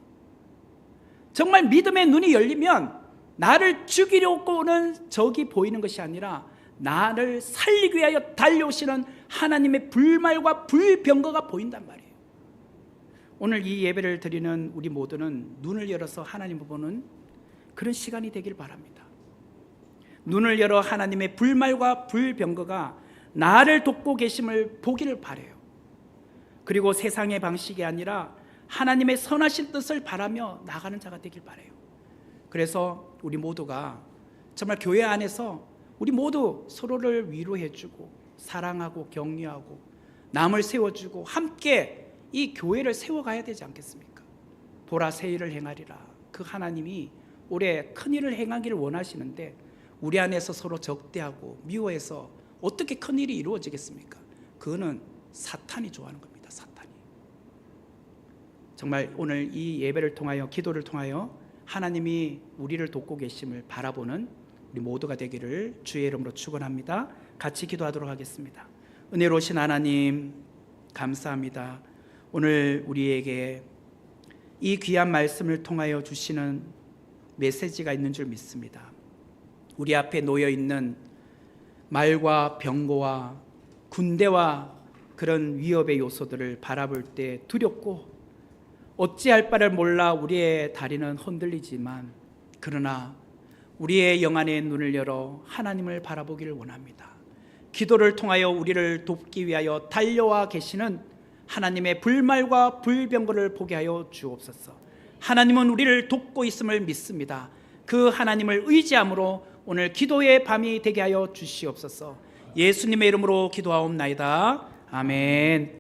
정말 믿음의 눈이 열리면 나를 죽이려고 오는 적이 보이는 것이 아니라 나를 살리기 위하여 달려오시는 하나님의 불말과 불병거가 보인단 말이에요. 오늘 이 예배를 드리는 우리 모두는 눈을 열어서 하나님을 보는 그런 시간이 되길 바랍니다. 눈을 열어 하나님의 불말과 불병거가 나를 돕고 계심을 보기를 바라요. 그리고 세상의 방식이 아니라 하나님의 선하신 뜻을 바라며 나가는 자가 되길 바라요. 그래서 우리 모두가 정말 교회 안에서 우리 모두 서로를 위로해주고 사랑하고 격려하고 남을 세워주고 함께 이 교회를 세워가야 되지 않겠습니까? 보라 새 일을 행하리라. 그 하나님이 올해 큰 일을 행하기를 원하시는데 우리 안에서 서로 적대하고 미워해서 어떻게 큰 일이 이루어지겠습니까? 그거는 사탄이 좋아하는 겁니다. 사탄이. 정말 오늘 이 예배를 통하여 기도를 통하여 하나님이 우리를 돕고 계심을 바라보는 우리 모두가 되기를 주의 이름으로 축원합니다. 같이 기도하도록 하겠습니다. 은혜로우신 하나님 감사합니다. 오늘 우리에게 이 귀한 말씀을 통하여 주시는 메시지가 있는 줄 믿습니다. 우리 앞에 놓여 있는 말과 병거와 군대와 그런 위협의 요소들을 바라볼 때 두렵고 어찌할 바를 몰라 우리의 다리는 흔들리지만 그러나 우리의 영안의 눈을 열어 하나님을 바라보기를 원합니다. 기도를 통하여 우리를 돕기 위하여 달려와 계시는 하나님의 불말과 불병거를 보게 하여 주옵소서. 하나님은 우리를 돕고 있음을 믿습니다. 그 하나님을 의지함으로 오늘 기도의 밤이 되게 하여 주시옵소서. 예수님의 이름으로 기도하옵나이다. 아멘.